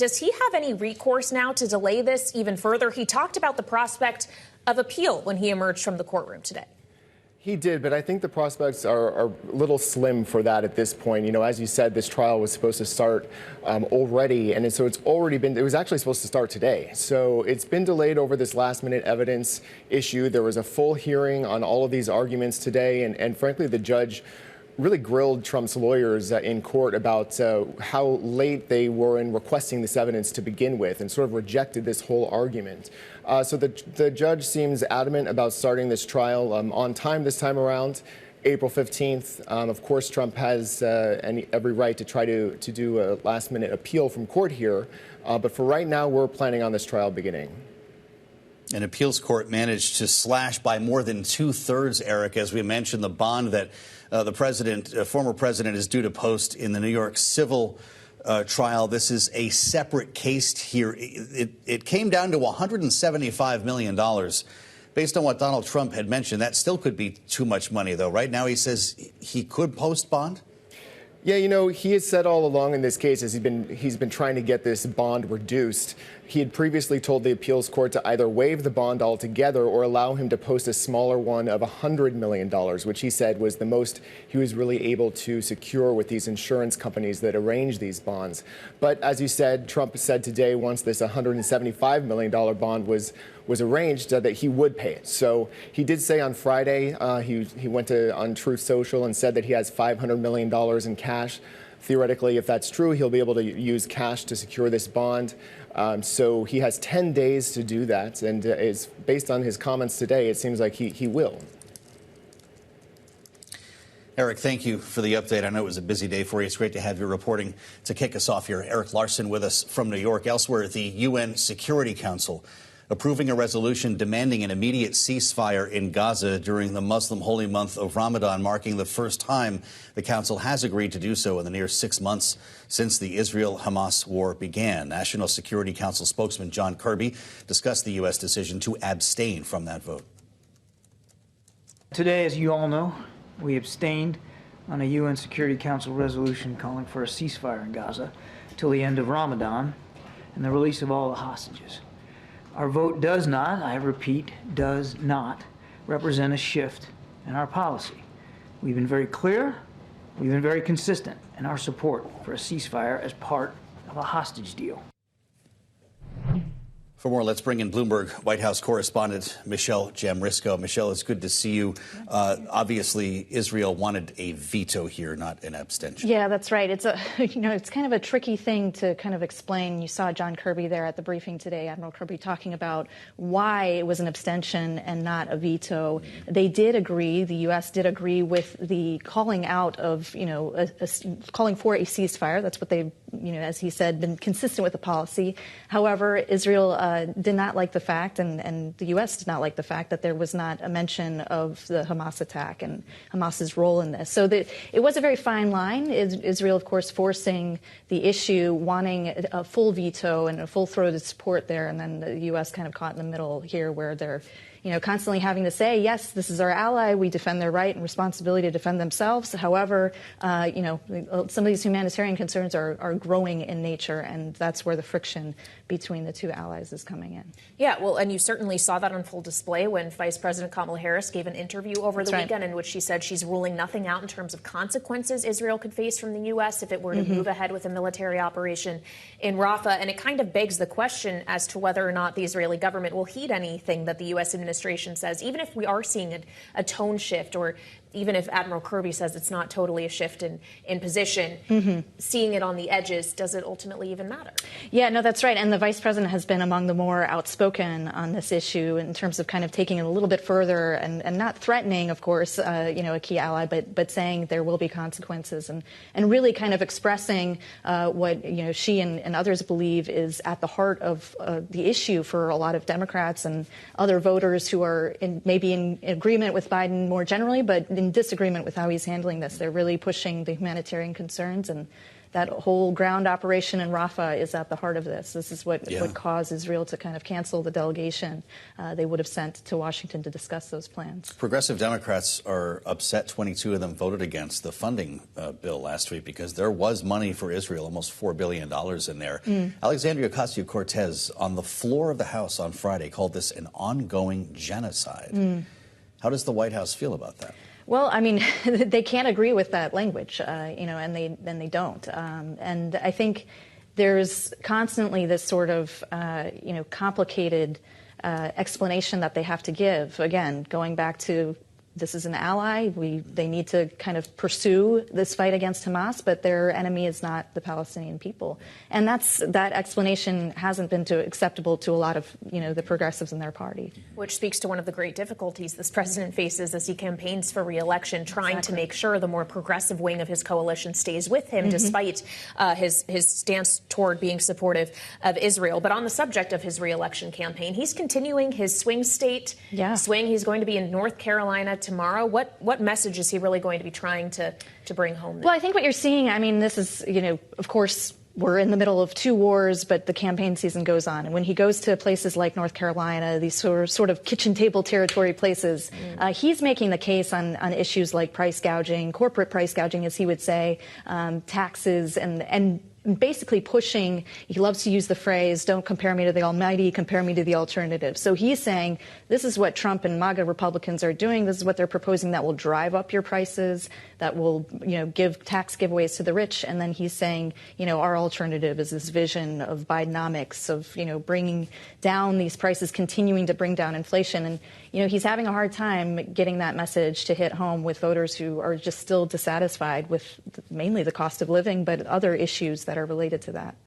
Does he have any recourse now to delay this even further? He talked about the prospect of appeal when he emerged from the courtroom today. He did, but I think the prospects are a little slim for that at this point. You know, as you said, this trial was supposed to start already, and so it was actually supposed to start today. So it's been delayed over this last-minute evidence issue. There was a full hearing on all of these arguments today, and frankly, the judge really grilled Trump's lawyers in court about how late they were in requesting this evidence to begin with, and sort of rejected this whole argument. So the judge seems adamant about starting this trial on time this time around, April 15th. Of course, Trump has every right to try to do a last-minute appeal from court here, but for right now, we're planning on this trial beginning. An appeals court managed to slash by more than 2/3, Eric, as we mentioned, the bond that the former president, is due to post in the New York civil trial. This is a separate case here. It came down to $175 million. Based on what Donald Trump had mentioned, that still could be too much money, though. Right now, he says he could post bond. Yeah, you know, he has said all along in this case as he's been trying to get this bond reduced. He had previously told the appeals court to either waive the bond altogether or allow him to post a smaller one of $100 million, which he said was the most he was really able to secure with these insurance companies that arrange these bonds. But as you said, Trump said today, once this $175 million bond was arranged, that he would pay it. So he did say on Friday, he went on Truth Social and said that he has $500 million in cash. Theoretically, if that's true, he'll be able to use cash to secure this bond. So he has 10 days to do that. And it's based on his comments today, it seems like he will. Eric, thank you for the update. I know it was a busy day for you. It's great to have your reporting to kick us off here. Eric Larson with us from New York. Elsewhere, the UN Security Council approving a resolution demanding an immediate ceasefire in Gaza during the Muslim holy month of Ramadan, marking the first time the council has agreed to do so in the near 6 months since the Israel-Hamas war began. National Security Council spokesman John Kirby discussed the U.S. decision to abstain from that vote. Today, as you all know, we abstained on a UN Security Council resolution calling for a ceasefire in Gaza till the end of Ramadan and the release of all the hostages. Our vote does not, I repeat, does not represent a shift in our policy. We've been very clear, we've been very consistent in our support for a ceasefire as part of a hostage deal. For more, let's bring in Bloomberg White House correspondent Michelle Jamrisko. Michelle, it's good to see you. Obviously, Israel wanted a veto here, not an abstention. Yeah, that's right. It's it's kind of a tricky thing to kind of explain. You saw John Kirby there at the briefing today, Admiral Kirby, talking about why it was an abstention and not a veto. They did agree. The U.S. did agree with the calling out of, calling for a ceasefire. That's what they, as he said, been consistent with the policy. However, Israel did not like the fact, and the U.S. did not like the fact that there was not a mention of the Hamas attack and Hamas's role in this. So it was a very fine line. Israel, of course, forcing the issue, wanting a full veto and a full-throated support there, and then the U.S. kind of caught in the middle here where they're constantly having to say, yes, this is our ally. We defend their right and responsibility to defend themselves. However, some of these humanitarian concerns are growing in nature, and that's where the friction between the two allies is coming in. Yeah, well, and you certainly saw that on full display when Vice President Kamala Harris gave an interview over the weekend in which she said she's ruling nothing out in terms of consequences Israel could face from the U.S. if it were to move ahead with a military operation in Rafah. And it kind of begs the question as to whether or not the Israeli government will heed anything that the U.S. administration says, even if we are seeing a tone shift, or even if Admiral Kirby says it's not totally a shift in position, seeing it on the edges, does it ultimately even matter? Yeah, no, that's right. And the vice president has been among the more outspoken on this issue in terms of kind of taking it a little bit further and not threatening, of course, a key ally, but saying there will be consequences and really kind of expressing what, she and others believe is at the heart of the issue for a lot of Democrats and other voters who are maybe in agreement with Biden more generally, but in disagreement with how he's handling this. They're really pushing the humanitarian concerns, and that whole ground operation in Rafah is at the heart of this. This is what caused Israel to kind of cancel the delegation they would have sent to Washington to discuss those plans. Progressive Democrats are upset 22 of them voted against the funding bill last week because there was money for Israel, almost $4 billion in there. Alexandria Ocasio-Cortez on the floor of the House on Friday called this an ongoing genocide. How does the White House feel about that? Well, I mean, they can't agree with that language, and they don't. And I think there's constantly this sort of, complicated explanation that they have to give. Again, going back to this is an ally. They need to kind of pursue this fight against Hamas, but their enemy is not the Palestinian people. And that explanation hasn't been acceptable to a lot of, the progressives in their party. Which speaks to one of the great difficulties this president faces as he campaigns for re-election, trying to make sure the more progressive wing of his coalition stays with him, despite his stance toward being supportive of Israel. But on the subject of his re-election campaign, he's continuing his swing state swing. He's going to be in North Carolina tomorrow. What message is he really going to be trying to bring home? Well, I think what you're seeing, I mean, this is, of course, we're in the middle of two wars, but the campaign season goes on. And when he goes to places like North Carolina, these sort of kitchen table territory places, he's making the case on issues like price gouging, corporate price gouging, as he would say, taxes, and basically pushing, he loves to use the phrase, don't compare me to the almighty, compare me to the alternative. So he's saying, this is what Trump and MAGA Republicans are doing. This is what they're proposing that will drive up your prices, that will, give tax giveaways to the rich. And then he's saying, our alternative is this vision of Bidenomics, of, bringing down these prices, continuing to bring down inflation. And, he's having a hard time getting that message to hit home with voters who are just still dissatisfied with mainly the cost of living, but other issues that are related to that.